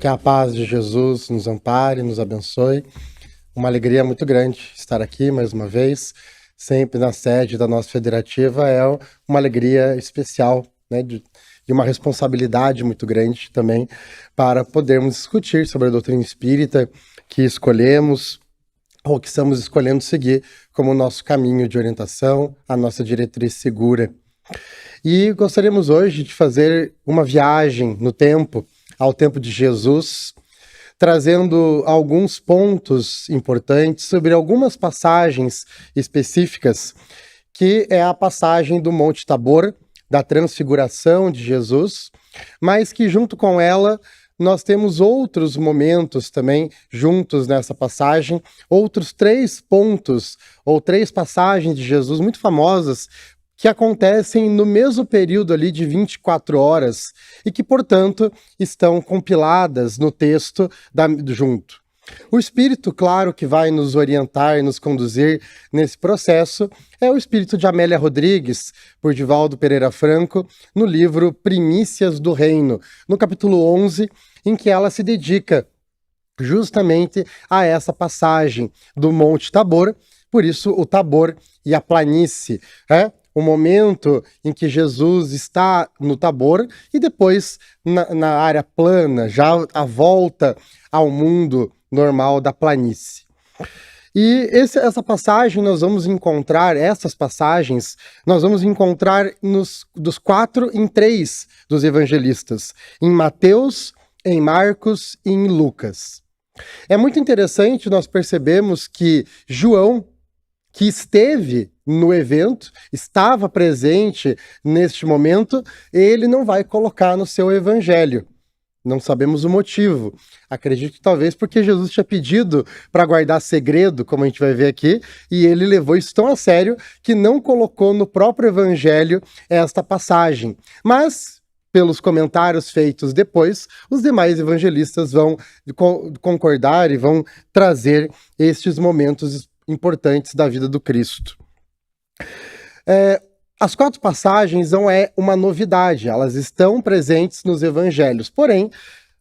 Que a paz de Jesus nos ampare, nos abençoe. Uma alegria muito grande estar aqui mais uma vez, sempre na sede da nossa federativa. É uma alegria especial, né, de uma responsabilidade muito grande também para podermos discutir sobre a doutrina espírita que escolhemos ou que estamos escolhendo seguir como nosso caminho de orientação, a nossa diretriz segura. E gostaríamos hoje de fazer uma viagem no tempo, ao tempo de Jesus, trazendo alguns pontos importantes sobre algumas passagens específicas, que é a passagem do Monte Tabor, da transfiguração de Jesus, mas que junto com ela nós temos outros momentos também juntos nessa passagem, outros 3 pontos ou 3 passagens de Jesus muito famosas que acontecem no mesmo período ali de 24 horas e que, portanto, estão compiladas no texto junto. O Espírito, claro, que vai nos orientar e nos conduzir nesse processo é o Espírito de Amélia Rodrigues, por Divaldo Pereira Franco, no livro Primícias do Reino, no capítulo 11, em que ela se dedica justamente a essa passagem do Monte Tabor, por isso o Tabor e a planície, o momento em que Jesus está no Tabor e depois na área plana, já a volta ao mundo normal da planície. E essa passagem nós vamos encontrar, essas passagens, nós vamos encontrar dos 4 em 3 dos evangelistas, em Mateus, em Marcos e em Lucas. É muito interessante nós percebemos que João, que esteve no evento, estava presente neste momento, ele não vai colocar no seu evangelho. Não sabemos o motivo. Acredito que talvez porque Jesus tinha pedido para guardar segredo, como a gente vai ver aqui, e ele levou isso tão a sério que não colocou no próprio evangelho esta passagem. Mas, pelos comentários feitos depois, os demais evangelistas vão concordar e vão trazer estes momentos importantes da vida do Cristo. As 4 passagens não é uma novidade, elas estão presentes nos evangelhos. Porém,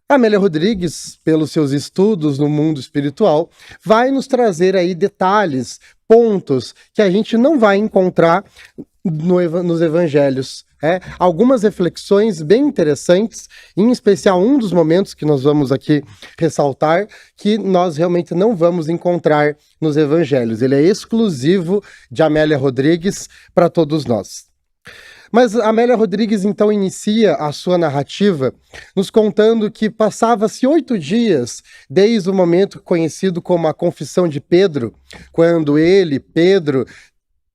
Amélia Rodrigues, pelos seus estudos no mundo espiritual, vai nos trazer aí detalhes, pontos que a gente não vai encontrar nos evangelhos. Algumas reflexões bem interessantes, em especial um dos momentos que nós vamos aqui ressaltar, que nós realmente não vamos encontrar nos evangelhos. Ele é exclusivo de Amélia Rodrigues para todos nós. Mas Amélia Rodrigues então inicia a sua narrativa nos contando que passava-se 8 dias desde o momento conhecido como a Confissão de Pedro, quando ele, Pedro,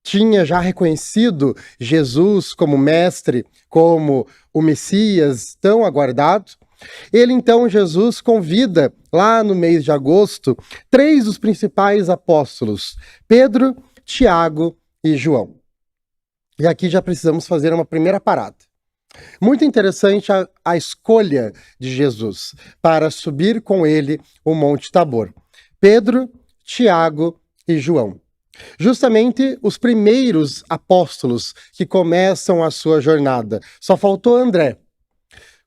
tinha já reconhecido Jesus como mestre, como o Messias tão aguardado. Ele então, Jesus, convida, lá no mês de agosto, 3 dos principais apóstolos, Pedro, Tiago e João. E aqui já precisamos fazer uma primeira parada. Muito interessante a escolha de Jesus para subir com ele o Monte Tabor. Pedro, Tiago e João. Justamente os primeiros apóstolos que começam a sua jornada. Só faltou André.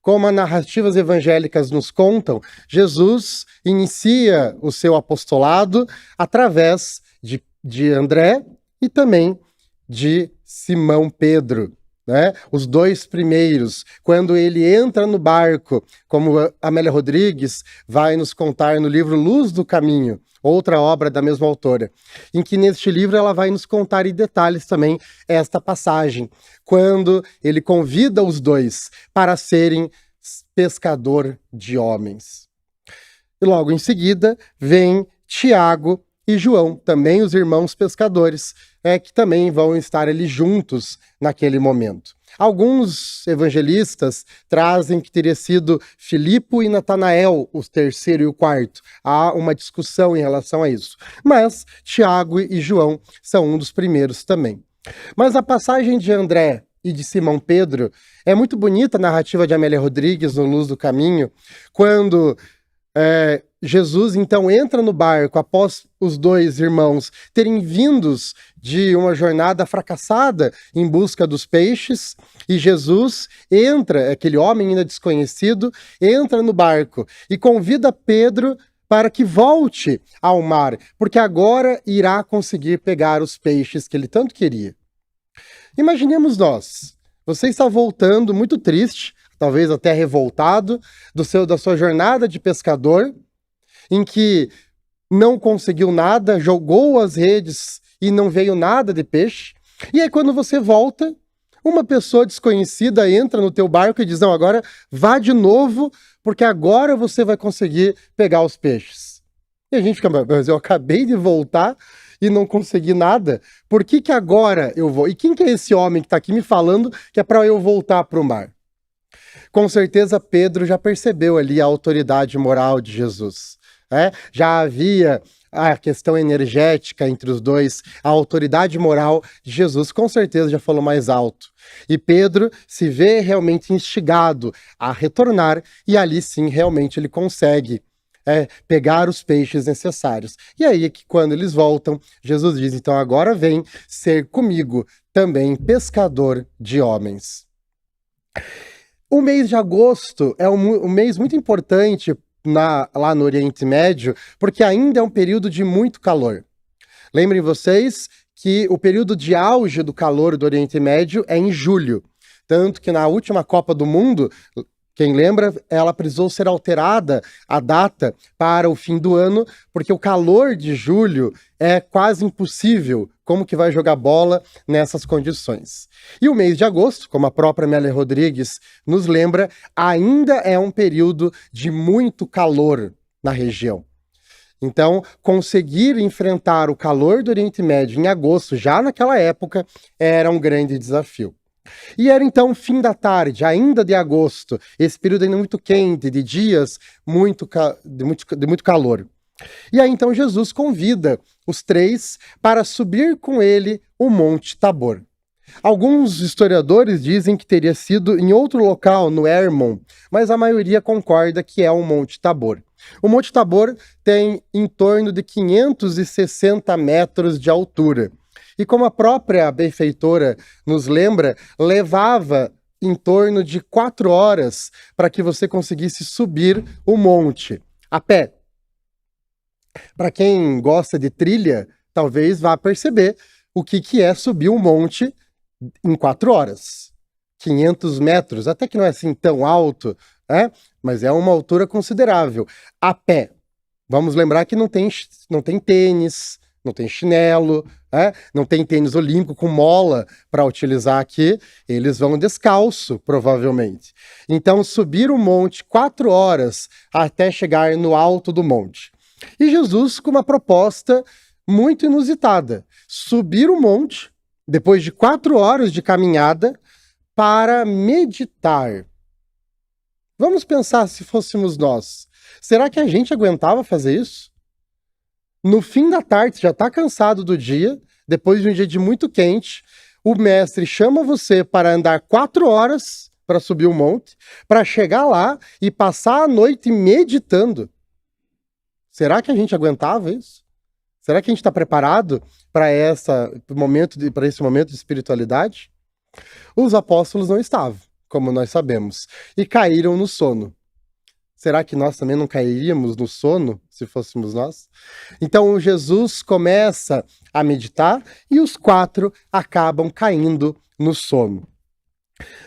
Como as narrativas evangélicas nos contam, Jesus inicia o seu apostolado através de André e também de Simão Pedro, né? Os 2 primeiros, quando ele entra no barco, como Amélia Rodrigues vai nos contar no livro Luz do Caminho, outra obra da mesma autora, em que neste livro ela vai nos contar em detalhes também esta passagem, quando ele convida os 2 para serem pescador de homens. E logo em seguida vem Tiago e João, também os irmãos pescadores, que também vão estar ali juntos naquele momento. Alguns evangelistas trazem que teria sido Filipe e Natanael, o terceiro e o quarto. Há uma discussão em relação a isso. Mas Tiago e João são um dos primeiros também. Mas a passagem de André e de Simão Pedro é muito bonita, a narrativa de Amélia Rodrigues no Luz do Caminho, quando Jesus então entra no barco após os dois irmãos terem vindos de uma jornada fracassada em busca dos peixes, e Jesus entra, aquele homem ainda desconhecido, entra no barco e convida Pedro para que volte ao mar, porque agora irá conseguir pegar os peixes que ele tanto queria. Imaginemos nós, você está voltando muito triste, talvez até revoltado, da sua jornada de pescador, em que não conseguiu nada, jogou as redes e não veio nada de peixe. E aí quando você volta, uma pessoa desconhecida entra no teu barco e diz, não, agora vá de novo, porque agora você vai conseguir pegar os peixes. E a gente fica, mas eu acabei de voltar e não consegui nada, por que que agora eu vou? E quem que é esse homem que está aqui me falando que é para eu voltar para o mar? Com certeza Pedro já percebeu ali a autoridade moral de Jesus. Já havia a questão energética entre os dois, a autoridade moral de Jesus com certeza já falou mais alto. E Pedro se vê realmente instigado a retornar, e ali sim realmente ele consegue pegar os peixes necessários. E aí é que quando eles voltam, Jesus diz, então agora vem ser comigo também pescador de homens. O mês de agosto é um mês muito importante lá no Oriente Médio, porque ainda é um período de muito calor. Lembrem vocês que o período de auge do calor do Oriente Médio é em julho. Tanto que na última Copa do Mundo, quem lembra, ela precisou ser alterada a data para o fim do ano, porque o calor de julho é quase impossível. Como que vai jogar bola nessas condições? E o mês de agosto, como a própria Amélia Rodrigues nos lembra, ainda é um período de muito calor na região. Então, conseguir enfrentar o calor do Oriente Médio em agosto, já naquela época, era um grande desafio. E era então fim da tarde, ainda de agosto, esse período ainda muito quente, de dias de muito calor. E aí então Jesus convida os três para subir com ele o Monte Tabor. Alguns historiadores dizem que teria sido em outro local, no Hermon, mas a maioria concorda que é o Monte Tabor. O Monte Tabor tem em torno de 560 metros de altura. E como a própria benfeitora nos lembra, levava em torno de 4 horas para que você conseguisse subir o monte a pé. Para quem gosta de trilha, talvez vá perceber o que é subir um monte em 4 horas. 500 metros, até que não é assim tão alto, mas é uma altura considerável. A pé. Vamos lembrar que não tem tênis, não tem chinelo, não tem tênis olímpico com mola para utilizar aqui, eles vão descalço, provavelmente. Então, subir o monte 4 horas até chegar no alto do monte. E Jesus com uma proposta muito inusitada, subir o monte, depois de 4 horas de caminhada, para meditar. Vamos pensar se fôssemos nós. Será que a gente aguentava fazer isso? No fim da tarde, já está cansado do dia, depois de um dia de muito quente, o mestre chama você para andar 4 horas para subir o monte, para chegar lá e passar a noite meditando. Será que a gente aguentava isso? Será que a gente está preparado para esse momento de espiritualidade? Os apóstolos não estavam, como nós sabemos, e caíram no sono. Será que nós também não cairíamos no sono, se fôssemos nós? Então Jesus começa a meditar e os 4 acabam caindo no sono.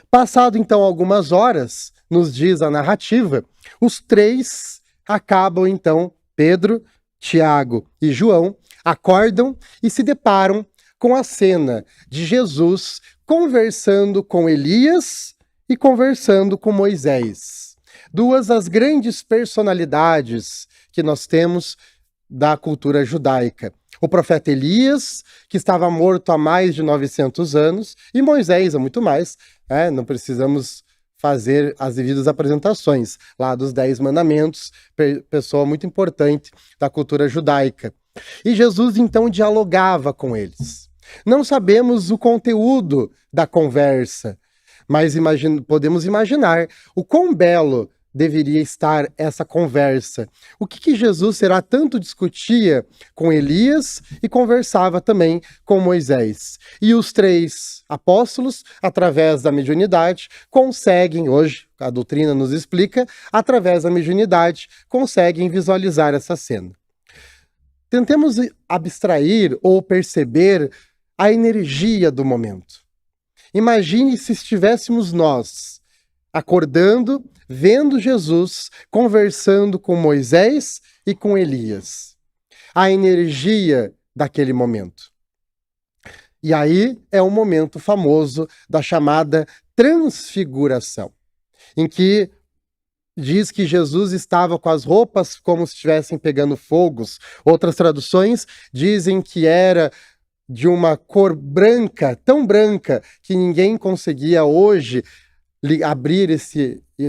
Passado então algumas horas, nos diz a narrativa, os 3 acabam então, Pedro, Tiago e João, acordam e se deparam com a cena de Jesus conversando com Elias e conversando com Moisés. 2 das grandes personalidades que nós temos da cultura judaica. O profeta Elias, que estava morto há mais de 900 anos, e Moisés há muito mais. Não precisamos fazer as devidas apresentações lá dos 10 mandamentos, pessoa muito importante da cultura judaica. E Jesus então dialogava com eles. Não sabemos o conteúdo da conversa, mas podemos imaginar o quão belo deveria estar essa conversa? O que Jesus será tanto discutia com Elias e conversava também com Moisés? E os 3 apóstolos, através da mediunidade, conseguem, hoje a doutrina nos explica, através da mediunidade, conseguem visualizar essa cena. Tentemos abstrair ou perceber a energia do momento. Imagine se estivéssemos nós acordando, vendo Jesus, conversando com Moisés e com Elias. A energia daquele momento. E aí é o momento famoso da chamada transfiguração, em que diz que Jesus estava com as roupas como se estivessem pegando fogos. Outras traduções dizem que era de uma cor branca, tão branca, que ninguém conseguia hoje abrir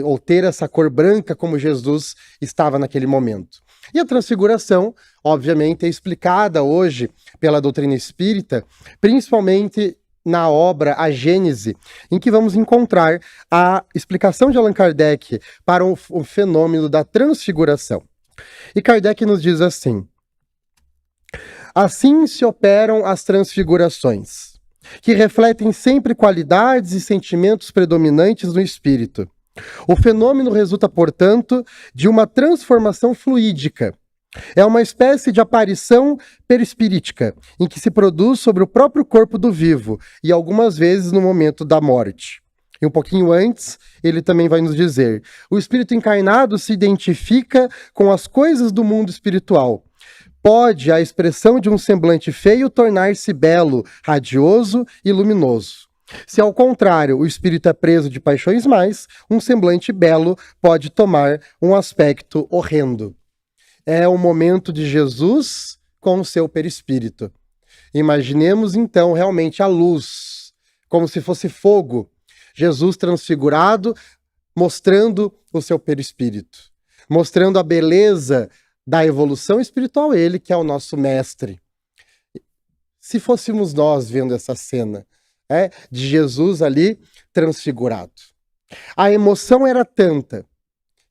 ou ter essa cor branca como Jesus estava naquele momento. E a transfiguração, obviamente, é explicada hoje pela doutrina espírita, principalmente na obra A Gênese, em que vamos encontrar a explicação de Allan Kardec para o fenômeno da transfiguração. E Kardec nos diz assim: assim se operam as transfigurações, que refletem sempre qualidades e sentimentos predominantes no espírito. O fenômeno resulta, portanto, de uma transformação fluídica. É uma espécie de aparição perispirítica, em que se produz sobre o próprio corpo do vivo, e algumas vezes no momento da morte. E um pouquinho antes, ele também vai nos dizer: o espírito encarnado se identifica com as coisas do mundo espiritual. Pode a expressão de um semblante feio tornar-se belo, radioso e luminoso. Se ao contrário o espírito é preso de paixões mais, um semblante belo pode tomar um aspecto horrendo. É o momento de Jesus com o seu perispírito. Imaginemos então realmente a luz, como se fosse fogo, Jesus transfigurado, mostrando o seu perispírito, mostrando a beleza da evolução espiritual, ele que é o nosso mestre. Se fôssemos nós vendo essa cena, de Jesus ali transfigurado. A emoção era tanta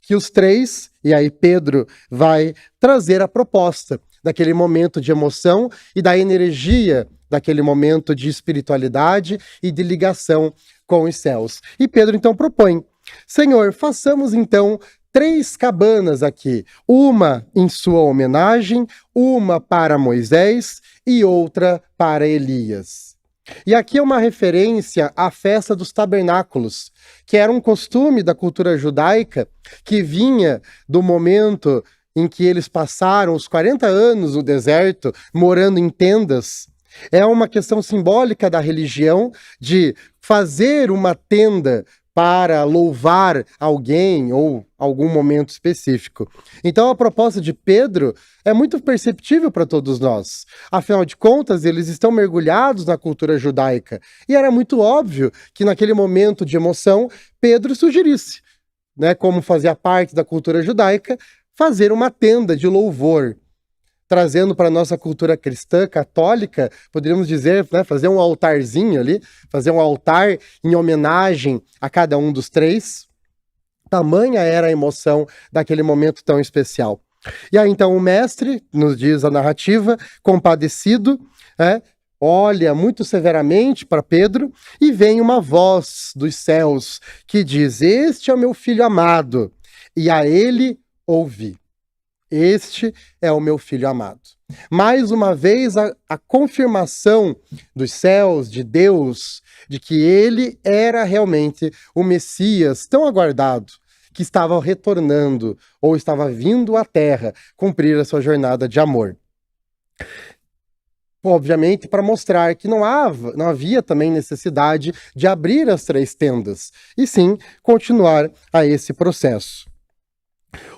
que os 3, e aí Pedro vai trazer a proposta daquele momento de emoção e da energia daquele momento de espiritualidade e de ligação com os céus. E Pedro então propõe: Senhor, façamos então 3 cabanas aqui, uma em sua homenagem, uma para Moisés e outra para Elias. E aqui é uma referência à festa dos tabernáculos, que era um costume da cultura judaica que vinha do momento em que eles passaram os 40 anos no deserto, morando em tendas. É uma questão simbólica da religião de fazer uma tenda para louvar alguém ou algum momento específico. Então a proposta de Pedro é muito perceptível para todos nós. Afinal de contas, eles estão mergulhados na cultura judaica. E era muito óbvio que naquele momento de emoção, Pedro sugerisse, como fazia parte da cultura judaica, fazer uma tenda de louvor. Trazendo para a nossa cultura cristã, católica, poderíamos dizer, fazer um altarzinho ali, fazer um altar em homenagem a cada um dos 3. Tamanha era a emoção daquele momento tão especial. E aí então o mestre, nos diz a narrativa, compadecido, olha muito severamente para Pedro e vem uma voz dos céus que diz: este é o meu filho amado, e a ele ouvi. Este é o meu filho amado. Mais uma vez, a confirmação dos céus, de Deus, de que ele era realmente o Messias tão aguardado, que estava retornando, ou estava vindo à Terra, cumprir a sua jornada de amor. Obviamente, para mostrar que não havia também necessidade de abrir as 3 tendas, e sim continuar a esse processo.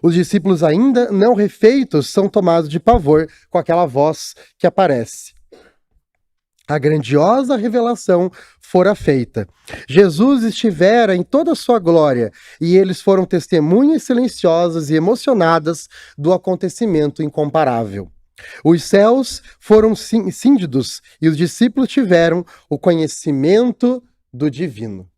Os discípulos ainda não refeitos são tomados de pavor com aquela voz que aparece. A grandiosa revelação fora feita. Jesus estivera em toda a sua glória e eles foram testemunhas silenciosas e emocionadas do acontecimento incomparável. Os céus foram cíndidos e os discípulos tiveram o conhecimento do divino.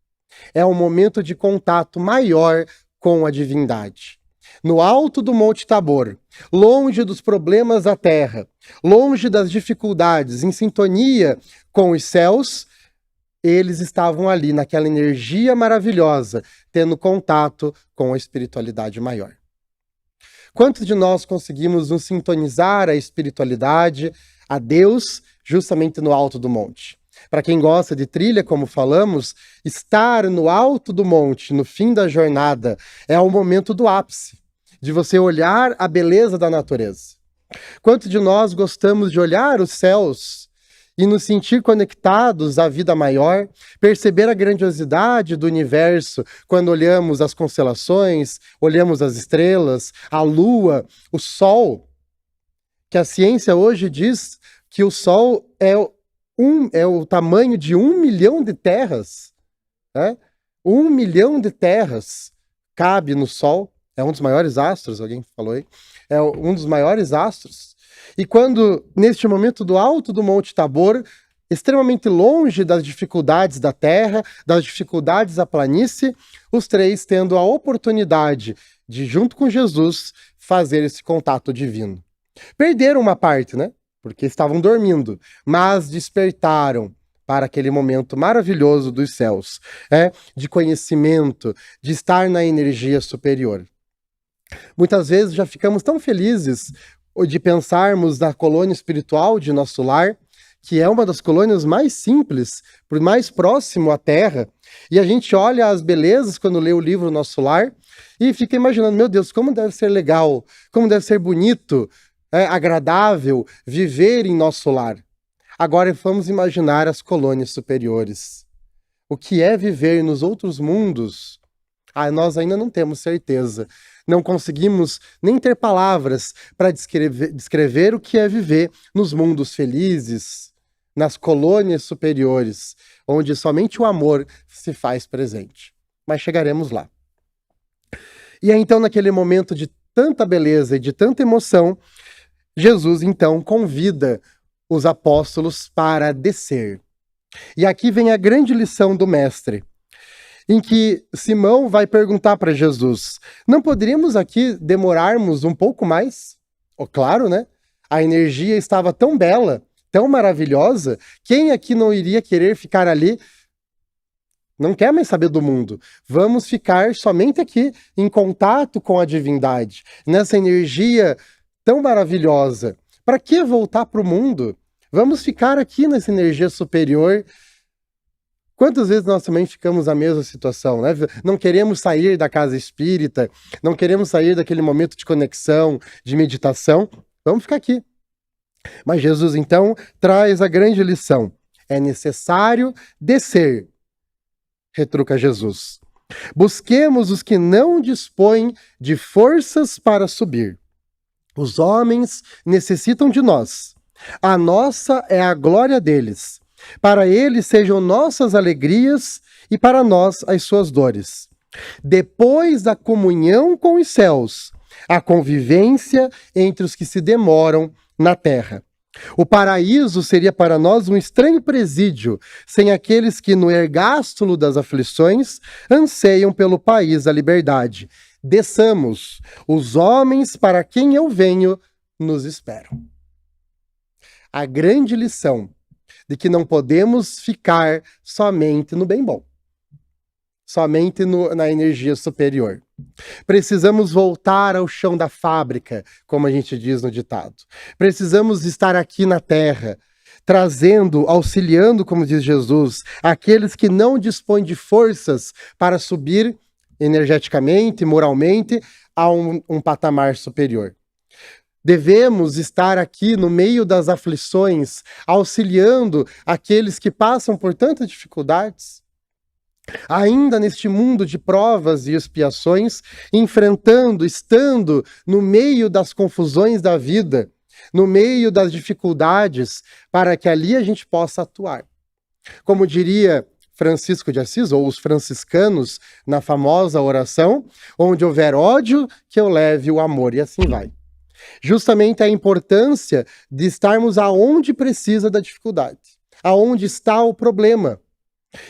É um momento de contato maior com a divindade. No alto do Monte Tabor, longe dos problemas da terra, longe das dificuldades, em sintonia com os céus, eles estavam ali naquela energia maravilhosa, tendo contato com a espiritualidade maior. Quantos de nós conseguimos nos sintonizar à espiritualidade, a Deus, justamente no alto do monte? Para quem gosta de trilha, como falamos, estar no alto do monte, no fim da jornada, é o momento do ápice, de você olhar a beleza da natureza. Quantos de nós gostamos de olhar os céus e nos sentir conectados à vida maior, perceber a grandiosidade do universo quando olhamos as constelações, olhamos as estrelas, a lua, o sol, que a ciência hoje diz que o sol é o tamanho de 1 milhão de terras, né? 1 milhão de terras cabe no sol, é um dos maiores astros, alguém falou aí, é um dos maiores astros. E quando, neste momento do alto do Monte Tabor, extremamente longe das dificuldades da terra, das dificuldades da planície, os três tendo a oportunidade de, junto com Jesus, fazer esse contato divino. Perderam uma parte, né? Porque estavam dormindo, mas despertaram para aquele momento maravilhoso dos céus, de conhecimento, de estar na energia superior. Muitas vezes já ficamos tão felizes de pensarmos na colônia espiritual de nosso lar, que é uma das colônias mais simples, mais próximo à Terra, e a gente olha as belezas quando lê o livro Nosso Lar e fica imaginando, meu Deus, como deve ser legal, como deve ser bonito, agradável viver em nosso lar. Agora vamos imaginar as colônias superiores. O que é viver nos outros mundos? Nós ainda não temos certeza. Não conseguimos nem ter palavras para descrever o que é viver nos mundos felizes, nas colônias superiores, onde somente o amor se faz presente. Mas chegaremos lá. E é então, naquele momento de tanta beleza e de tanta emoção, Jesus, então, convida os apóstolos para descer. E aqui vem a grande lição do mestre, em que Simão vai perguntar para Jesus, não poderíamos aqui demorarmos um pouco mais? Claro, né? A energia estava tão bela, tão maravilhosa, quem aqui não iria querer ficar ali? Não quer mais saber do mundo. Vamos ficar somente aqui, em contato com a divindade, nessa energia tão maravilhosa. Para que voltar para o mundo? Vamos ficar aqui nessa energia superior. Quantas vezes nós também ficamos na mesma situação, né? Não queremos sair da casa espírita, não queremos sair daquele momento de conexão, de meditação. Vamos ficar aqui. Mas Jesus, então, traz a grande lição. É necessário descer, retruca Jesus. Busquemos os que não dispõem de forças para subir. Os homens necessitam de nós. A nossa é a glória deles. Para eles sejam nossas alegrias e para nós as suas dores. Depois da comunhão com os céus, a convivência entre os que se demoram na terra. O paraíso seria para nós um estranho presídio, sem aqueles que no ergástulo das aflições anseiam pelo país da liberdade. Desçamos, os homens para quem eu venho nos esperam. A grande lição de que não podemos ficar somente no bem bom, somente na energia superior. Precisamos voltar ao chão da fábrica, como a gente diz no ditado. Precisamos estar aqui na terra, trazendo, auxiliando, como diz Jesus, aqueles que não dispõem de forças para subir energeticamente, moralmente, a um patamar superior. Devemos estar aqui no meio das aflições, auxiliando aqueles que passam por tantas dificuldades. Ainda neste mundo de provas e expiações, enfrentando, estando no meio das confusões da vida, no meio das dificuldades, para que ali a gente possa atuar. Como diria Francisco de Assis, ou os franciscanos, na famosa oração, onde houver ódio, que eu leve o amor, e assim vai. Justamente a importância de estarmos aonde precisa da dificuldade, aonde está o problema.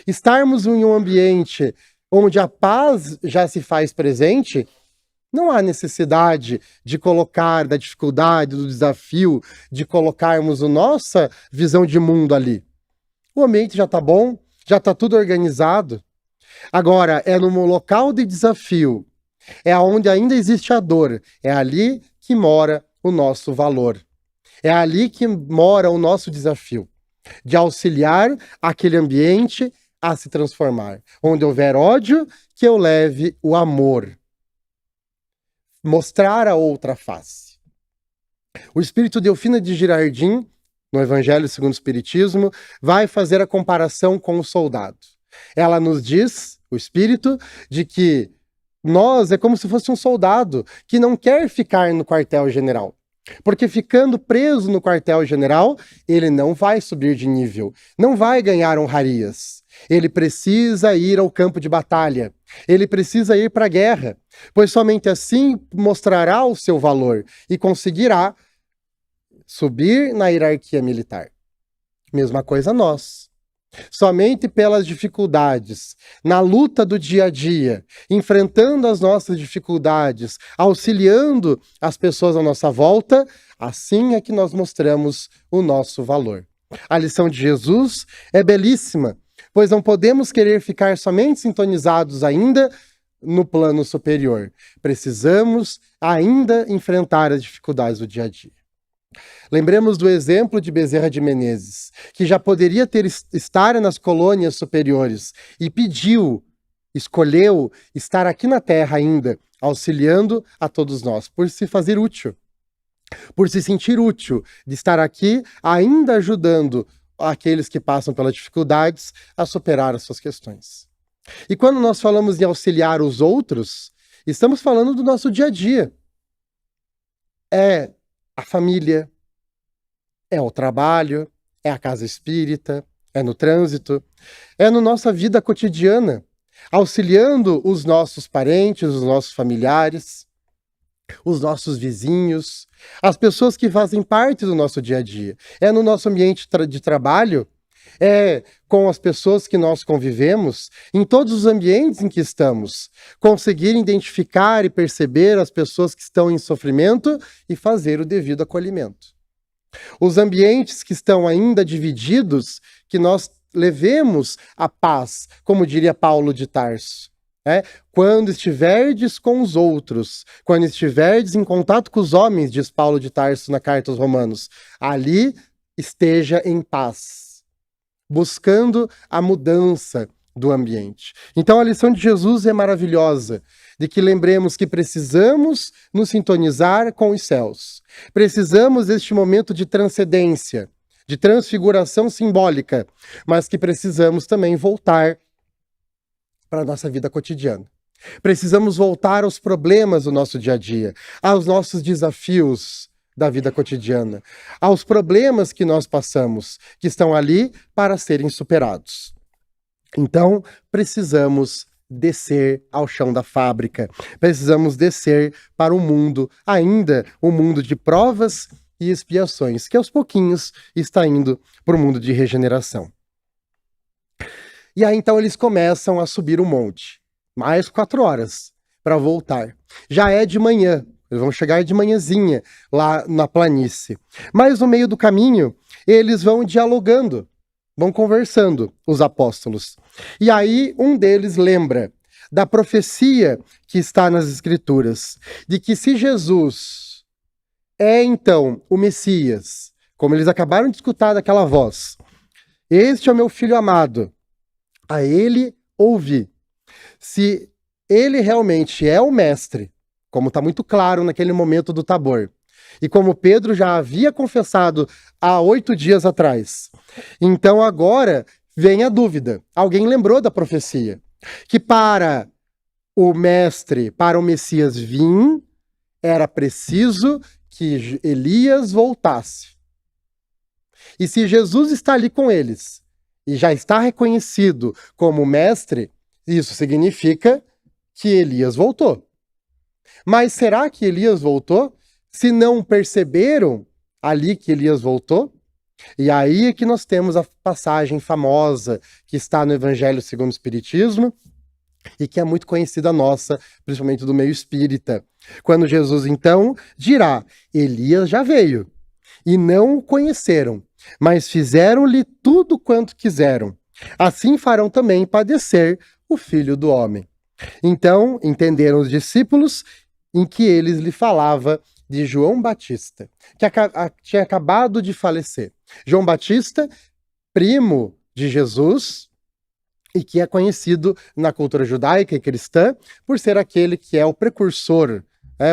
Estarmos em um ambiente onde a paz já se faz presente, não há necessidade de colocar, da dificuldade, do desafio, de colocarmos a nossa visão de mundo ali. O ambiente já está bom, já está tudo organizado. Agora, é no local de desafio, é onde ainda existe a dor, é ali que mora o nosso valor. É ali que mora o nosso desafio, de auxiliar aquele ambiente a se transformar. Onde houver ódio, que eu leve o amor. Mostrar a outra face. O espírito Delfina de Girardin, no Evangelho segundo o Espiritismo, vai fazer a comparação com o soldado. Ela nos diz, o espírito, de que nós é como se fosse um soldado que não quer ficar no quartel-general. Porque ficando preso no quartel-general, ele não vai subir de nível, não vai ganhar honrarias. Ele precisa ir ao campo de batalha, ele precisa ir para a guerra, pois somente assim mostrará o seu valor e conseguirá subir na hierarquia militar. Mesma coisa nós. Somente pelas dificuldades, na luta do dia a dia, enfrentando as nossas dificuldades, auxiliando as pessoas à nossa volta, assim é que nós mostramos o nosso valor. A lição de Jesus é belíssima, pois não podemos querer ficar somente sintonizados ainda no plano superior. Precisamos ainda enfrentar as dificuldades do dia a dia. Lembremos do exemplo de Bezerra de Menezes, que já poderia estar nas colônias superiores e escolheu estar aqui na Terra ainda, auxiliando a todos nós, por se fazer útil, por se sentir útil, de estar aqui ainda ajudando aqueles que passam pelas dificuldades a superar as suas questões. E quando nós falamos em auxiliar os outros, estamos falando do nosso dia a dia. É a família, é o trabalho, é a casa espírita, é no trânsito, é na nossa vida cotidiana, auxiliando os nossos parentes, os nossos familiares, os nossos vizinhos, as pessoas que fazem parte do nosso dia a dia. É no nosso ambiente de trabalho, é com as pessoas que nós convivemos, em todos os ambientes em que estamos, conseguir identificar e perceber as pessoas que estão em sofrimento e fazer o devido acolhimento. Os ambientes que estão ainda divididos, que nós levemos a paz, como diria Paulo de Tarso. Quando estiverdes com os outros, quando estiverdes em contato com os homens, diz Paulo de Tarso na carta aos Romanos, ali esteja em paz, buscando a mudança do ambiente. Então a lição de Jesus é maravilhosa, de que lembremos que precisamos nos sintonizar com os céus. Precisamos deste momento de transcendência, de transfiguração simbólica, mas que precisamos também voltar para a nossa vida cotidiana. Precisamos voltar aos problemas do nosso dia a dia, aos nossos desafios da vida cotidiana, aos problemas que nós passamos, que estão ali para serem superados. Então, precisamos descer ao chão da fábrica, precisamos descer para o mundo, ainda um mundo de provas e expiações, que aos pouquinhos está indo para o mundo de regeneração. E aí então eles começam a subir o monte, mais 4 horas para voltar. Já é de manhã, eles vão chegar de manhãzinha lá na planície. Mas no meio do caminho, eles vão dialogando, vão conversando, os apóstolos. E aí um deles lembra da profecia que está nas Escrituras, de que se Jesus é então o Messias, como eles acabaram de escutar daquela voz, este é o meu filho amado, a ele ouvi. Se ele realmente é o mestre, como está muito claro naquele momento do Tabor, e como Pedro já havia confessado há 8 dias atrás, então agora vem a dúvida. Alguém lembrou da profecia, que para o mestre, para o Messias vir, era preciso que Elias voltasse. E se Jesus está ali com eles, e já está reconhecido como mestre, isso significa que Elias voltou. Mas será que Elias voltou? Se não perceberam ali que Elias voltou? E aí é que nós temos a passagem famosa que está no Evangelho segundo o Espiritismo, e que é muito conhecida nossa, principalmente do meio espírita. Quando Jesus, então, dirá: Elias já veio, e não o conheceram, mas fizeram-lhe tudo quanto quiseram. Assim farão também padecer o Filho do Homem. Então, entenderam os discípulos em que eles lhe falava de João Batista, que tinha acabado de falecer. João Batista, primo de Jesus, e que é conhecido na cultura judaica e cristã por ser aquele que é o precursor,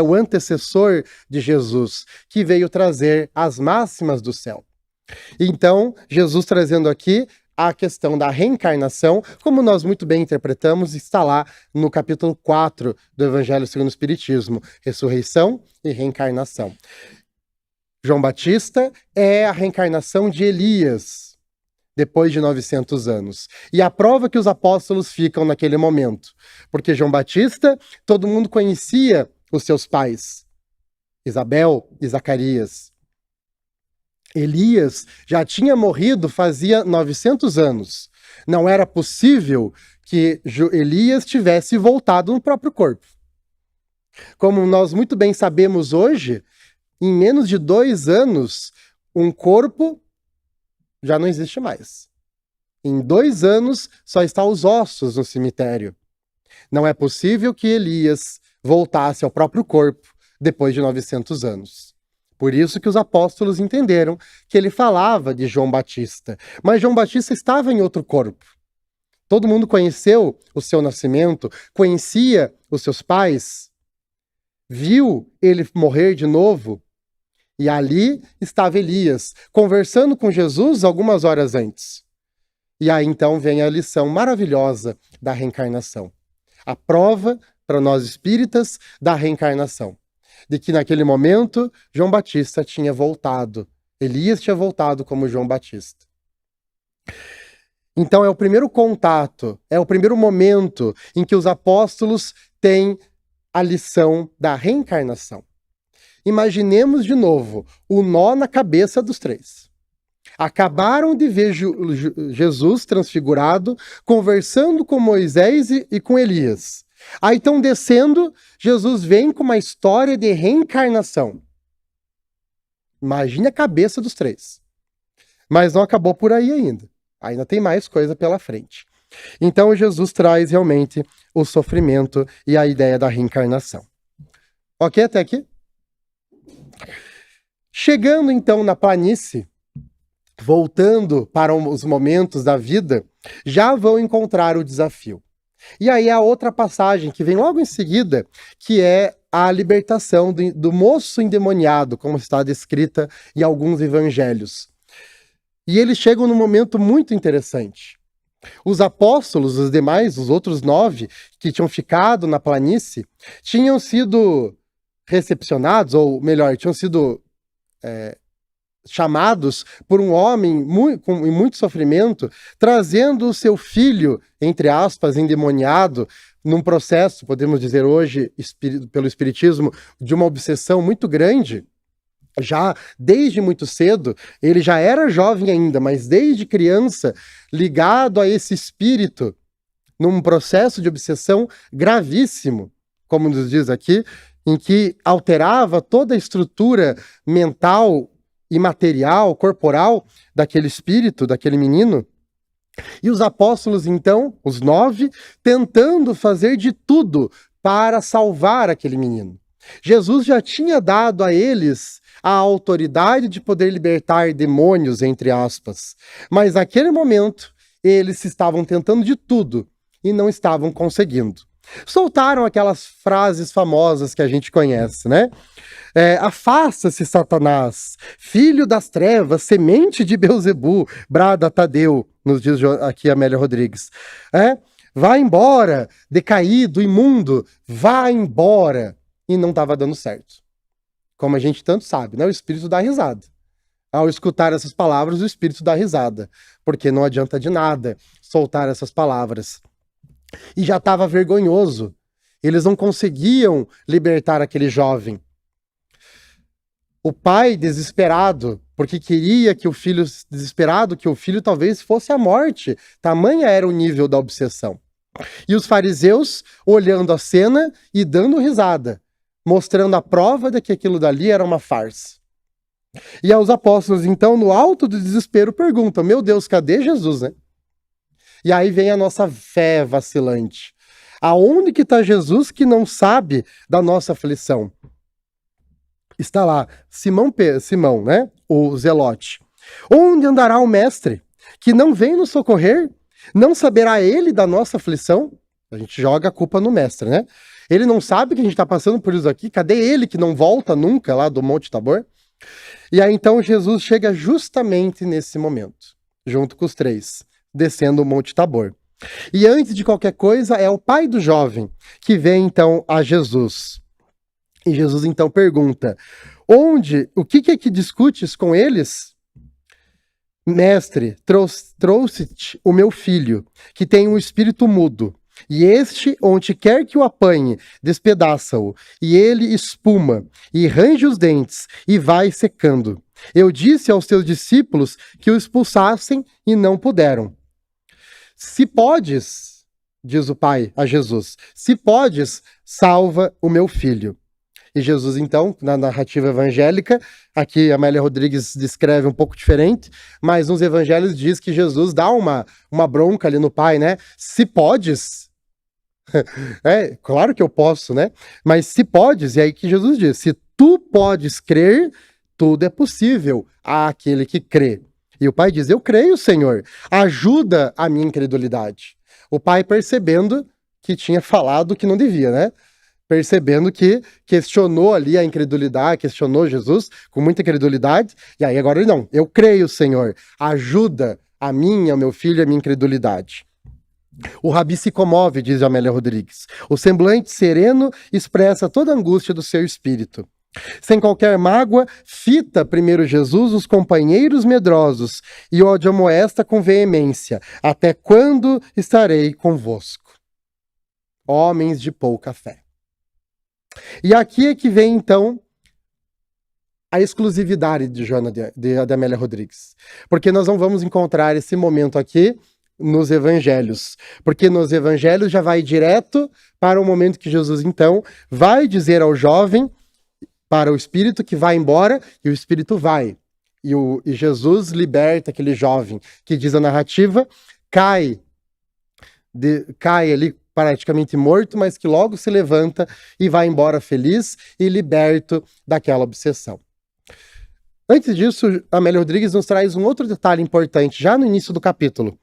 o antecessor de Jesus, que veio trazer as máximas do céu. Então, Jesus trazendo aqui a questão da reencarnação, como nós muito bem interpretamos, está lá no capítulo 4 do Evangelho segundo o Espiritismo, ressurreição e reencarnação. João Batista é a reencarnação de Elias, depois de 900 anos. E a prova que os apóstolos ficam naquele momento. Porque João Batista, todo mundo conhecia os seus pais, Isabel e Zacarias. Elias já tinha morrido fazia 900 anos. Não era possível que Elias tivesse voltado no próprio corpo. Como nós muito bem sabemos hoje, em menos de 2 anos, um corpo já não existe mais. Em 2 anos, só estão os ossos no cemitério. Não é possível que Elias voltasse ao próprio corpo depois de 900 anos. Por isso que os apóstolos entenderam que ele falava de João Batista. Mas João Batista estava em outro corpo. Todo mundo conheceu o seu nascimento, conhecia os seus pais, viu ele morrer de novo. E ali estava Elias, conversando com Jesus algumas horas antes. E aí então vem a lição maravilhosa da reencarnação. A prova, para nós espíritas, da reencarnação. De que naquele momento, João Batista tinha voltado. Elias tinha voltado como João Batista. Então é o primeiro contato, é o primeiro momento em que os apóstolos têm a lição da reencarnação. Imaginemos de novo o nó na cabeça dos 3. Acabaram de ver Jesus transfigurado, conversando com Moisés e com Elias. Aí estão descendo, Jesus vem com uma história de reencarnação. Imagine a cabeça dos 3. Mas não acabou por aí ainda. Ainda tem mais coisa pela frente. Então Jesus traz realmente o sofrimento e a ideia da reencarnação. Ok até aqui? Chegando então na planície, voltando para os momentos da vida, já vão encontrar o desafio. E aí a outra passagem que vem logo em seguida, que é a libertação do moço endemoniado, como está descrita em alguns evangelhos. E eles chegam num momento muito interessante. Os apóstolos, os demais, os outros 9 que tinham ficado na planície, tinham sido recepcionados, ou melhor, tinham sido chamados por um homem com muito sofrimento, trazendo o seu filho, entre aspas, endemoniado, num processo, podemos dizer hoje, pelo espiritismo, de uma obsessão muito grande. Já desde muito cedo, ele já era jovem ainda, mas desde criança, ligado a esse espírito, num processo de obsessão gravíssimo, como nos diz aqui, em que alterava toda a estrutura mental e material, corporal, daquele espírito, daquele menino. E os apóstolos, então, os 9, tentando fazer de tudo para salvar aquele menino. Jesus já tinha dado a eles a autoridade de poder libertar demônios, entre aspas. Mas naquele momento, eles estavam tentando de tudo e não estavam conseguindo. Soltaram aquelas frases famosas que a gente conhece, né? Afasta-se, Satanás, filho das trevas, semente de Beelzebu, brada Tadeu, nos diz aqui Amélia Rodrigues. Vá embora, decaído, imundo, vá embora. E não estava dando certo. Como a gente tanto sabe, né? O espírito dá risada. Ao escutar essas palavras, o espírito dá risada, porque não adianta de nada soltar essas palavras. E já estava vergonhoso. Eles não conseguiam libertar aquele jovem. O pai, desesperado, porque queria que o filho, desesperado, que o filho talvez fosse a morte. Tamanha era o nível da obsessão. E os fariseus olhando a cena e dando risada, mostrando a prova de que aquilo dali era uma farsa. E aos apóstolos, então, no alto do desespero, perguntam: meu Deus, cadê Jesus, né? E aí vem a nossa fé vacilante. Aonde que está Jesus que não sabe da nossa aflição? Está lá, Simão, né? O Zelote. Onde andará o mestre que não vem nos socorrer? Não saberá ele da nossa aflição? A gente joga a culpa no mestre, né? Ele não sabe que a gente está passando por isso aqui? Cadê ele que não volta nunca lá do Monte Tabor? E aí então Jesus chega justamente nesse momento, junto com os três, descendo o Monte Tabor. E antes de qualquer coisa, é o pai do jovem que vem então a Jesus. E Jesus então pergunta: o que é que discutes com eles? Mestre, trouxe-te o meu filho, que tem um espírito mudo. E este, onde quer que o apanhe, despedaça-o, e ele espuma, e range os dentes, e vai secando. Eu disse aos teus discípulos que o expulsassem, e não puderam. Se podes, diz o pai a Jesus, se podes, salva o meu filho. E Jesus, então, na narrativa evangélica, aqui a Amélia Rodrigues descreve um pouco diferente, mas nos evangelhos diz que Jesus dá uma bronca ali no pai, né? Se podes, é, claro que eu posso, né? Mas se podes, e aí que Jesus diz, se tu podes crer, tudo é possível àquele que crê. E o pai diz, eu creio, Senhor, ajuda a minha incredulidade. O pai percebendo que tinha falado que não devia, né? Percebendo que questionou ali a incredulidade, questionou Jesus com muita incredulidade, e aí agora ele não, eu creio, Senhor, ajuda a minha, ao meu filho, a minha incredulidade. O Rabi se comove, diz Amélia Rodrigues. O semblante sereno expressa toda a angústia do seu espírito. Sem qualquer mágoa, fita primeiro Jesus os companheiros medrosos e o admoesta com veemência: até quando estarei convosco? Homens de pouca fé. E aqui é que vem, então, a exclusividade de Joana de Amélia Rodrigues. Porque nós não vamos encontrar esse momento aqui nos evangelhos. Porque nos evangelhos já vai direto para o momento que Jesus, então, vai dizer ao jovem, para o espírito que vai embora, e o espírito vai. E Jesus liberta aquele jovem, que diz a narrativa, cai ali praticamente morto, mas que logo se levanta e vai embora feliz e liberto daquela obsessão. Antes disso, Amélia Rodrigues nos traz um outro detalhe importante, já no início do capítulo,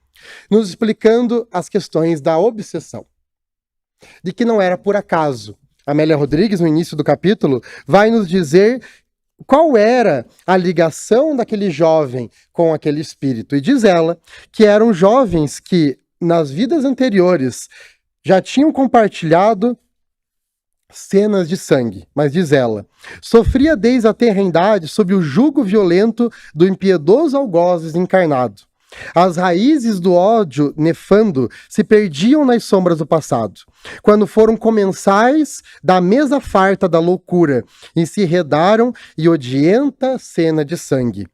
nos explicando as questões da obsessão. De que não era por acaso. Amélia Rodrigues, no início do capítulo, vai nos dizer qual era a ligação daquele jovem com aquele espírito. E diz ela que eram jovens que, nas vidas anteriores, já tinham compartilhado cenas de sangue, mas diz ela, sofria desde a tenra sob o jugo violento do impiedoso algozes encarnado. As raízes do ódio nefando se perdiam nas sombras do passado, quando foram comensais da mesa farta da loucura e se redaram em odienta cena de sangue.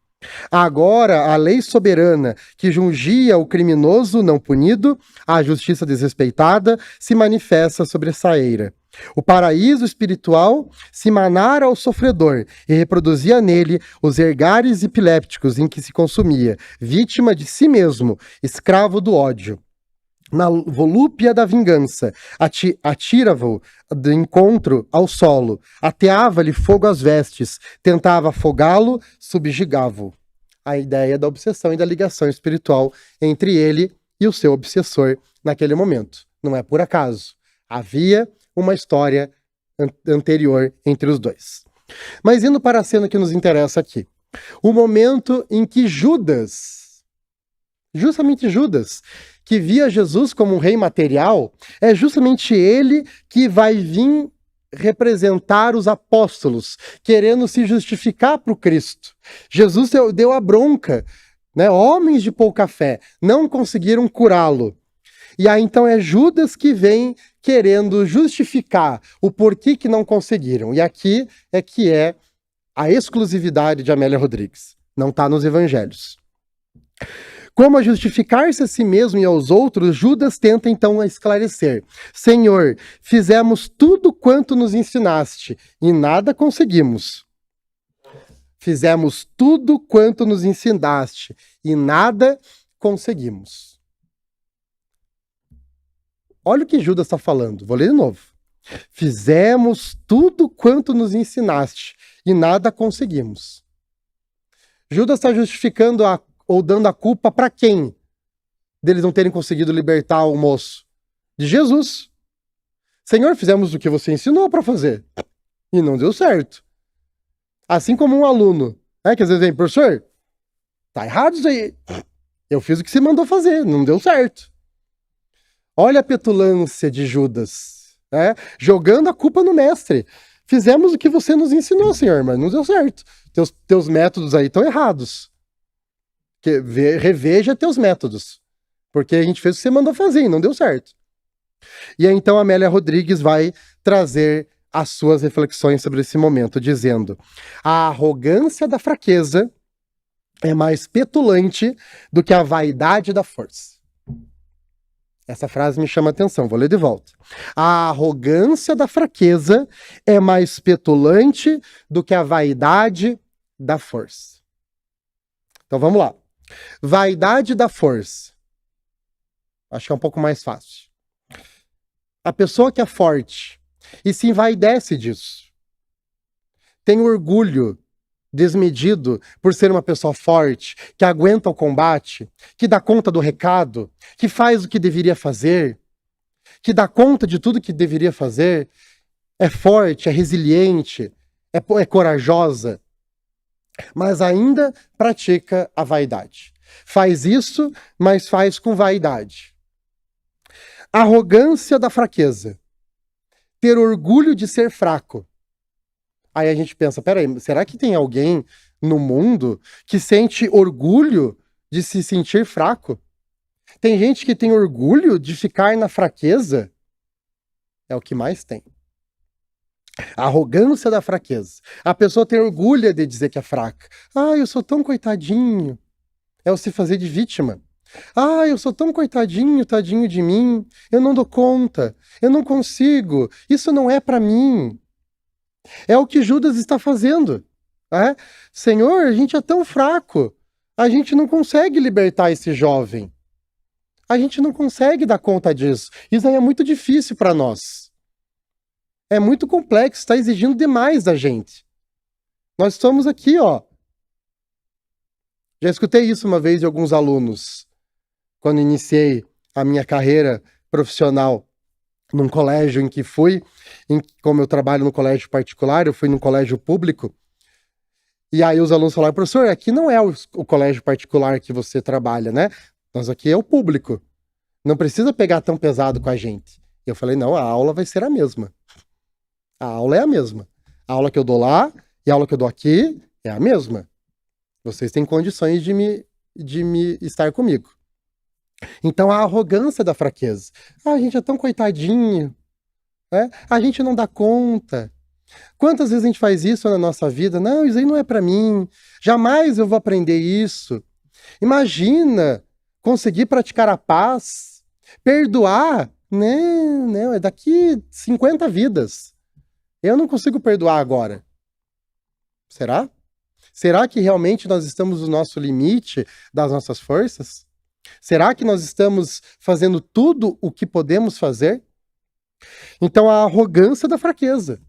Agora, a lei soberana que jungia o criminoso não punido, a justiça desrespeitada, se manifesta sobressaeira. O paraíso espiritual se manara ao sofredor e reproduzia nele os ergares epilépticos em que se consumia, vítima de si mesmo, escravo do ódio. Na volúpia da vingança, atira-o do encontro ao solo, ateava-lhe fogo às vestes, tentava afogá-lo, subjugava-o. A ideia da obsessão e da ligação espiritual entre ele e o seu obsessor naquele momento. Não é por acaso. Havia uma história anterior entre os dois. Mas indo para a cena que nos interessa aqui. O momento em que Judas, justamente Judas, que via Jesus como um rei material, é justamente ele que vai vir representar os apóstolos, querendo se justificar para o Cristo. Jesus deu a bronca, né? Homens de pouca fé não conseguiram curá-lo. E aí então é Judas que vem querendo justificar o porquê que não conseguiram. E aqui é que é a exclusividade de Amélia Rodrigues. Não está nos evangelhos. Como a justificar-se a si mesmo e aos outros, Judas tenta então esclarecer: Senhor, fizemos tudo quanto nos ensinaste e nada conseguimos. Fizemos tudo quanto nos ensinaste e nada conseguimos. Olha o que Judas está falando. Vou ler de novo. Fizemos tudo quanto nos ensinaste e nada conseguimos. Judas está justificando ou dando a culpa para quem? Deles não terem conseguido libertar o moço? De Jesus. Senhor, fizemos o que você ensinou para fazer e não deu certo. Assim como um aluno, que às vezes vem, professor, tá errado isso aí. Eu fiz o que você mandou fazer, não deu certo. Olha a petulância de Judas, jogando a culpa no mestre. Fizemos o que você nos ensinou, Senhor, mas não deu certo. Teus métodos aí estão errados. Reveja teus métodos. Porque a gente fez o que você mandou fazer e não deu certo. E aí, então, a Amélia Rodrigues vai trazer as suas reflexões sobre esse momento, dizendo: a arrogância da fraqueza é mais petulante do que a vaidade da força. Essa frase me chama a atenção, vou ler de volta. A arrogância da fraqueza é mais petulante do que a vaidade da força. Então vamos lá. Vaidade da força. Acho que é um pouco mais fácil. A pessoa que é forte e se envaidece disso, tem orgulho desmedido por ser uma pessoa forte, que aguenta o combate, que dá conta do recado, que faz o que deveria fazer, que dá conta de tudo que deveria fazer, é forte, é resiliente, é corajosa, mas ainda pratica a vaidade. Faz isso, mas faz com vaidade. Arrogância da fraqueza. Ter orgulho de ser fraco. Aí a gente pensa, peraí, será que tem alguém no mundo que sente orgulho de se sentir fraco? Tem gente que tem orgulho de ficar na fraqueza? É o que mais tem. A arrogância da fraqueza. A pessoa tem orgulho de dizer que é fraca. Ah, eu sou tão coitadinho. É o se fazer de vítima. Ah, eu sou tão coitadinho, tadinho de mim. Eu não dou conta. Eu não consigo. Isso não é para mim. É o que Judas está fazendo. Senhor, a gente é tão fraco. A gente não consegue libertar esse jovem. A gente não consegue dar conta disso. Isso aí é muito difícil para nós. É muito complexo, está exigindo demais da gente. Nós estamos aqui, ó. Já escutei isso uma vez de alguns alunos, quando iniciei a minha carreira profissional num colégio em que fui, como eu trabalho no colégio particular, eu fui num colégio público, e aí os alunos falaram, professor, aqui não é o colégio particular que você trabalha, né? Nós aqui é o público. Não precisa pegar tão pesado com a gente. E eu falei, não, a aula vai ser a mesma. A aula é a mesma. A aula que eu dou lá e a aula que eu dou aqui é a mesma. Vocês têm condições de me estar comigo. Então, a arrogância da fraqueza. A gente é tão coitadinho. A gente não dá conta. Quantas vezes a gente faz isso na nossa vida? Não, isso aí não é para mim. Jamais eu vou aprender isso. Imagina conseguir praticar a paz, perdoar. Não, é daqui 50 vidas. Eu não consigo perdoar agora. Será? Será que realmente nós estamos no nosso limite das nossas forças? Será que nós estamos fazendo tudo o que podemos fazer? Então, a arrogância da fraqueza.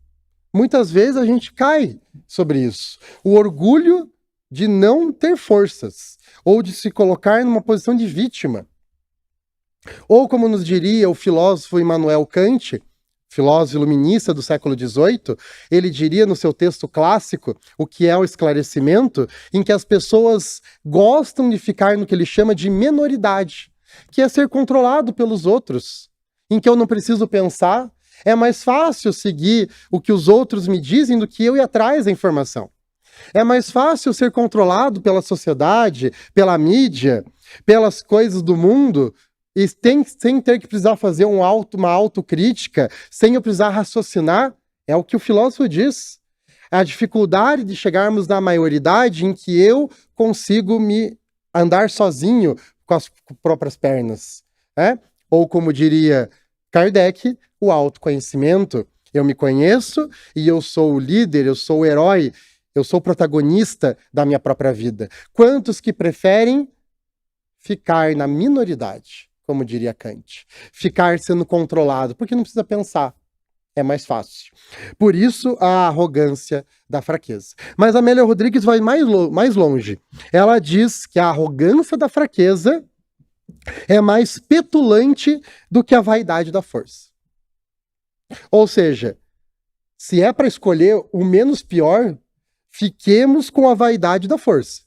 Muitas vezes a gente cai sobre isso. O orgulho de não ter forças, ou de se colocar numa posição de vítima. Ou, como nos diria o filósofo Immanuel Kant, filósofo iluminista do século XVIII, ele diria no seu texto clássico, O que é o esclarecimento, em que as pessoas gostam de ficar no que ele chama de menoridade, que é ser controlado pelos outros, em que eu não preciso pensar, é mais fácil seguir o que os outros me dizem do que eu ir atrás da informação. É mais fácil ser controlado pela sociedade, pela mídia, pelas coisas do mundo, e sem ter que precisar fazer uma autocrítica, sem eu precisar raciocinar, é o que o filósofo diz. A dificuldade de chegarmos na maioridade em que eu consigo me andar sozinho, com as próprias pernas. Né? Ou como diria Kardec, o autoconhecimento. Eu me conheço e eu sou o líder, eu sou o herói, eu sou o protagonista da minha própria vida. Quantos que preferem ficar na minoridade, como diria Kant? Ficar sendo controlado, porque não precisa pensar. É mais fácil. Por isso, a arrogância da fraqueza. Mas a Amélia Rodrigues vai mais longe. Ela diz que a arrogância da fraqueza é mais petulante do que a vaidade da força. Ou seja, se é para escolher o menos pior, fiquemos com a vaidade da força.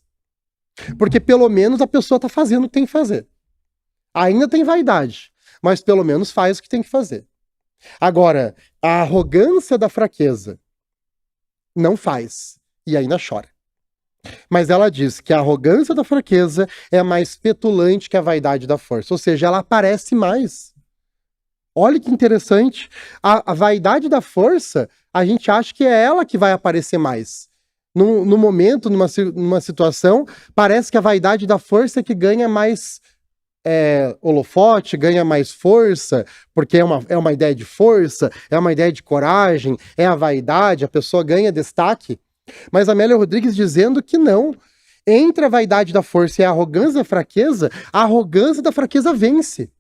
Porque pelo menos a pessoa está fazendo o que tem que fazer. Ainda tem vaidade, mas pelo menos faz o que tem que fazer. Agora, a arrogância da fraqueza não faz e ainda chora. Mas ela diz que a arrogância da fraqueza é mais petulante que a vaidade da força. Ou seja, ela aparece mais. Olha que interessante. A vaidade da força, a gente acha que é ela que vai aparecer mais. No momento, numa situação, parece que a vaidade da força é que ganha mais holofote, ganha mais força, porque é uma ideia de força, é uma ideia de coragem, é a vaidade, a pessoa ganha destaque. Mas a Amélia Rodrigues dizendo que não. Entre a vaidade da força e a arrogância a arrogância da fraqueza vence.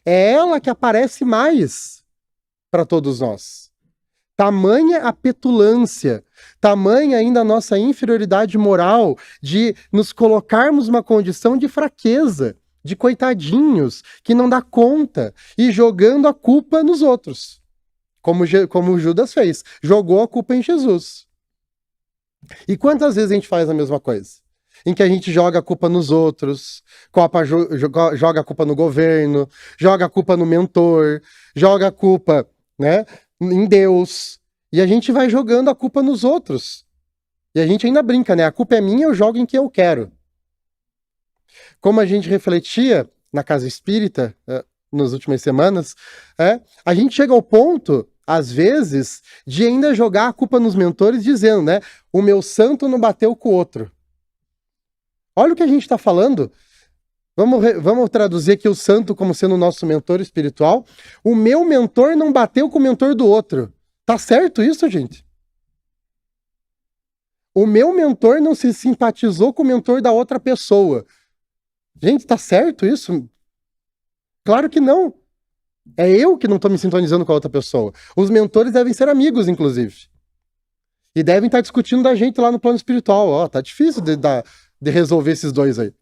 É ela que aparece mais para todos nós. Tamanha a petulância, tamanha ainda a nossa inferioridade moral de nos colocarmos numa condição de fraqueza, de coitadinhos, que não dá conta, e jogando a culpa nos outros. Como Judas fez, jogou a culpa em Jesus. E quantas vezes a gente faz a mesma coisa? Em que a gente joga a culpa nos outros, joga a culpa no governo, joga a culpa no mentor, joga a culpa, né, em Deus. E a gente vai jogando a culpa nos outros. E a gente ainda brinca, né? A culpa é minha, eu jogo em quem eu quero. Como a gente refletia na Casa Espírita nas últimas semanas, a gente chega ao ponto, às vezes, de ainda jogar a culpa nos mentores dizendo, né? O meu santo não bateu com o outro. Olha o que a gente está falando. Vamos traduzir aqui o santo como sendo o nosso mentor espiritual. O meu mentor não bateu com o mentor do outro. Tá certo isso, gente? O meu mentor não se simpatizou com o mentor da outra pessoa. Gente, tá certo isso? Claro que não. É eu que não estou me sintonizando com a outra pessoa. Os mentores devem ser amigos, inclusive. E devem estar discutindo da gente lá no plano espiritual. Ó, tá difícil de resolver esses dois aí.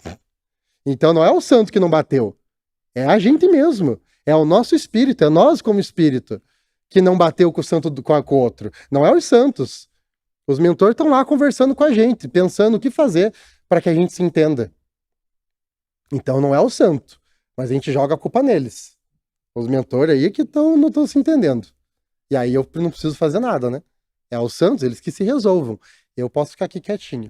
Então não é o santo que não bateu. É a gente mesmo. É o nosso espírito, é nós como espírito que não bateu com o santo com o outro. Não é os santos. Os mentores estão lá conversando com a gente, pensando o que fazer para que a gente se entenda. Então não é o santo, mas a gente joga a culpa neles. Os mentores aí que não estão se entendendo. E aí eu não preciso fazer nada, né? É os santos, eles que se resolvam. Eu posso ficar aqui quietinho.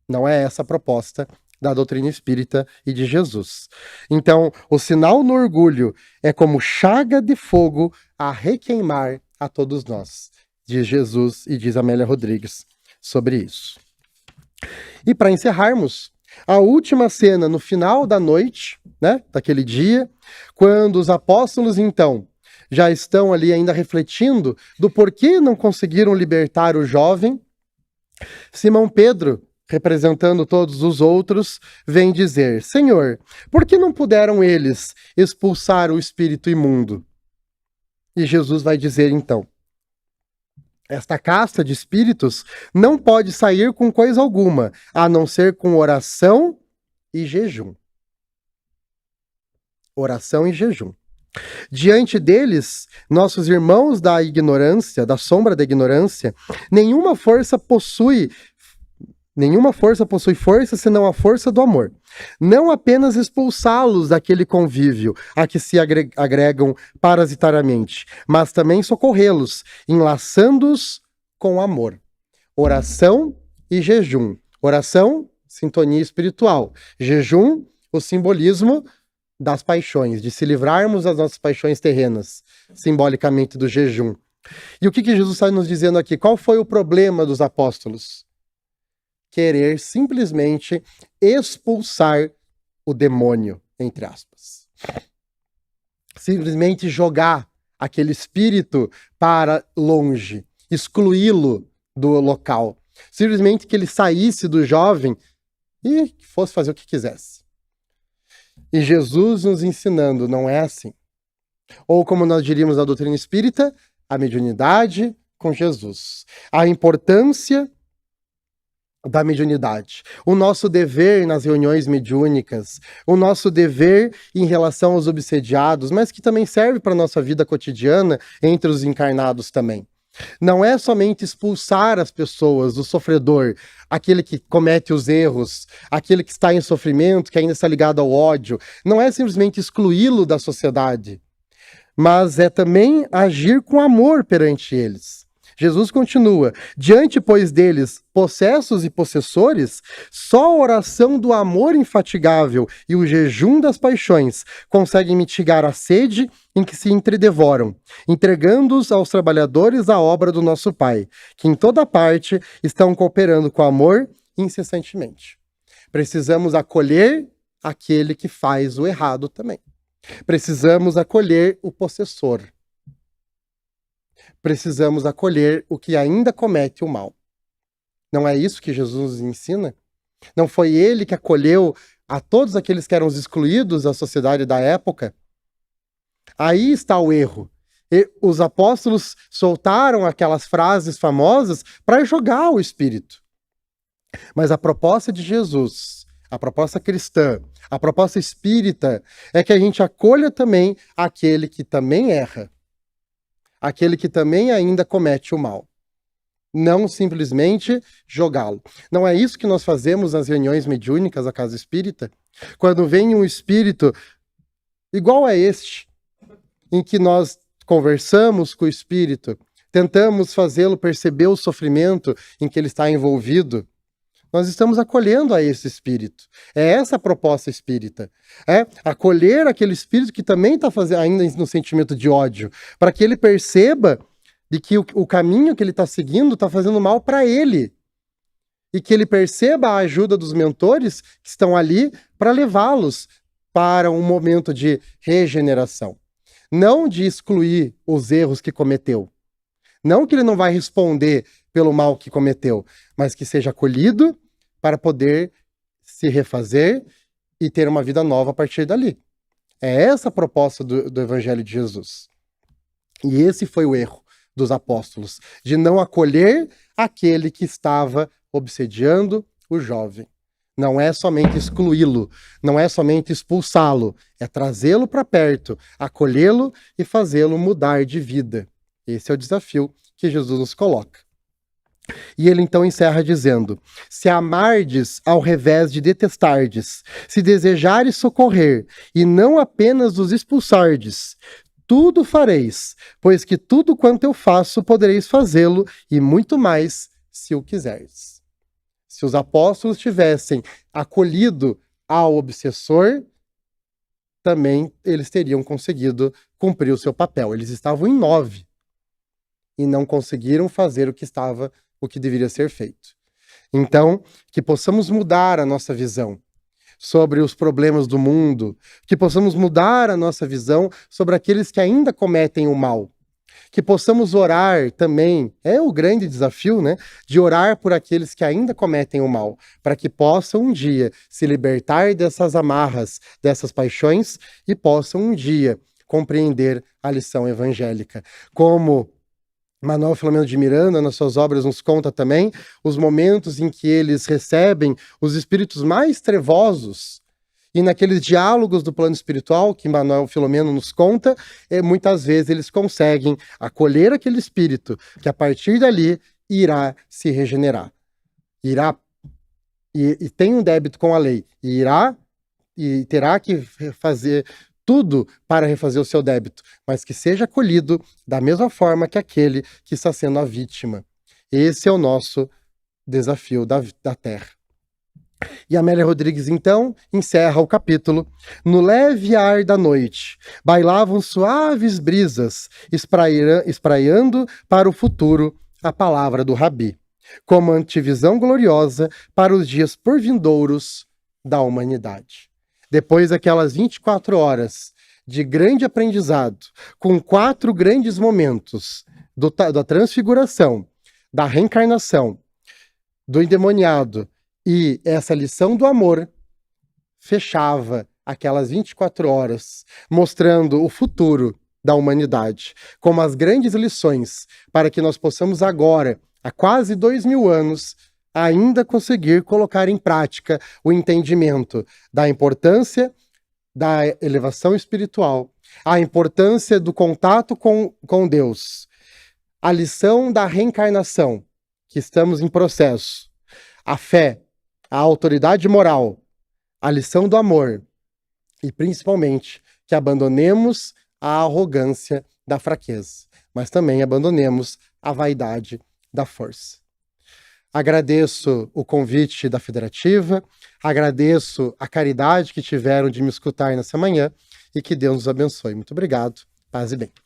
Não é essa a proposta da doutrina espírita e de Jesus. Então, o sinal no orgulho é como chaga de fogo a requeimar a todos nós, diz Jesus e diz Amélia Rodrigues sobre isso. E para encerrarmos, a última cena no final da noite, né, daquele dia, quando os apóstolos, então, já estão ali ainda refletindo do porquê não conseguiram libertar o jovem, Simão Pedro, representando todos os outros, vem dizer: Senhor, por que não puderam eles expulsar o espírito imundo? E Jesus vai dizer então: esta casta de espíritos não pode sair com coisa alguma, a não ser com oração e jejum. Oração e jejum. Diante deles, nossos irmãos da ignorância, da sombra da ignorância, nenhuma força possui força senão a força do amor. Não apenas expulsá-los daquele convívio a que se agregam parasitariamente, mas também socorrê-los, enlaçando-os com amor. Oração e jejum. Oração, sintonia espiritual. Jejum, o simbolismo das paixões, de se livrarmos das nossas paixões terrenas, simbolicamente do jejum. E o que Jesus está nos dizendo aqui? Qual foi o problema dos apóstolos? Querer simplesmente expulsar o demônio, entre aspas. Simplesmente jogar aquele espírito para longe, excluí-lo do local. Simplesmente que ele saísse do jovem e fosse fazer o que quisesse. E Jesus nos ensinando, não é assim. Ou como nós diríamos na doutrina espírita, a mediunidade com Jesus. A importância da mediunidade. O nosso dever nas reuniões mediúnicas, o nosso dever em relação aos obsediados, mas que também serve para a nossa vida cotidiana entre os encarnados também. Não é somente expulsar as pessoas, o sofredor, aquele que comete os erros, aquele que está em sofrimento, que ainda está ligado ao ódio. Não é simplesmente excluí-lo da sociedade, mas é também agir com amor perante eles. Jesus continua, diante, pois, deles, possessos e possessores, só a oração do amor infatigável e o jejum das paixões conseguem mitigar a sede em que se entredevoram, entregando-os aos trabalhadores a obra do nosso Pai, que em toda parte estão cooperando com amor incessantemente. Precisamos acolher aquele que faz o errado também. Precisamos acolher o possessor. Precisamos acolher o que ainda comete o mal. Não é isso que Jesus nos ensina? Não foi ele que acolheu a todos aqueles que eram os excluídos da sociedade da época? Aí está o erro. E os apóstolos soltaram aquelas frases famosas para jogar o espírito. Mas a proposta de Jesus, a proposta cristã, a proposta espírita é que a gente acolha também aquele que também erra. Aquele que também ainda comete o mal. Não simplesmente jogá-lo. Não é isso que nós fazemos nas reuniões mediúnicas da Casa Espírita? Quando vem um espírito igual a este, em que nós conversamos com o espírito, tentamos fazê-lo perceber o sofrimento em que ele está envolvido, nós estamos acolhendo a esse espírito. É essa a proposta espírita. É acolher aquele espírito que também está fazendo ainda no sentimento de ódio, para que ele perceba de que o caminho que ele está seguindo está fazendo mal para ele. E que ele perceba a ajuda dos mentores que estão ali para levá-los para um momento de regeneração. Não de excluir os erros que cometeu. Não que ele não vai responder pelo mal que cometeu, mas que seja acolhido para poder se refazer e ter uma vida nova a partir dali. É essa a proposta do Evangelho de Jesus. E esse foi o erro dos apóstolos, de não acolher aquele que estava obsediando o jovem. Não é somente excluí-lo, não é somente expulsá-lo, é trazê-lo para perto, acolhê-lo e fazê-lo mudar de vida. Esse é o desafio que Jesus nos coloca. E ele então encerra dizendo, se amardes ao revés de detestardes, se desejares socorrer, e não apenas os expulsardes, tudo fareis, pois que tudo quanto eu faço podereis fazê-lo, e muito mais, se o quiseres. Se os apóstolos tivessem acolhido ao obsessor, também eles teriam conseguido cumprir o seu papel. Eles estavam em 9 e não conseguiram fazer o que deveria ser feito. Então, que possamos mudar a nossa visão sobre os problemas do mundo, que possamos mudar a nossa visão sobre aqueles que ainda cometem o mal, que possamos orar também, é o grande desafio, né, de orar por aqueles que ainda cometem o mal, para que possam um dia se libertar dessas amarras, dessas paixões, e possam um dia compreender a lição evangélica. Como Manuel Filomeno de Miranda, nas suas obras, nos conta também os momentos em que eles recebem os espíritos mais trevosos, e naqueles diálogos do plano espiritual que Manuel Filomeno nos conta, muitas vezes eles conseguem acolher aquele espírito que a partir dali irá se regenerar. E tem um débito com a lei, e terá que fazer tudo para refazer o seu débito, mas que seja acolhido da mesma forma que aquele que está sendo a vítima. Esse é o nosso desafio da Terra. E Amélia Rodrigues, então, encerra o capítulo. No leve ar da noite, bailavam suaves brisas, espraiando para o futuro a palavra do Rabi, como antevisão gloriosa para os dias porvindouros da humanidade. depois daquelas 24 horas de grande aprendizado, com 4 grandes momentos da transfiguração, da reencarnação, do endemoniado e essa lição do amor, fechava aquelas 24 horas, mostrando o futuro da humanidade, como as grandes lições para que nós possamos agora, há quase 2000 anos, ainda conseguir colocar em prática o entendimento da importância da elevação espiritual, a importância do contato com Deus, a lição da reencarnação, que estamos em processo, a fé, a autoridade moral, a lição do amor e, principalmente, que abandonemos a arrogância da fraqueza, mas também abandonemos a vaidade da força. Agradeço o convite da Federativa, agradeço a caridade que tiveram de me escutar nessa manhã e que Deus nos abençoe. Muito obrigado. Paz e bem.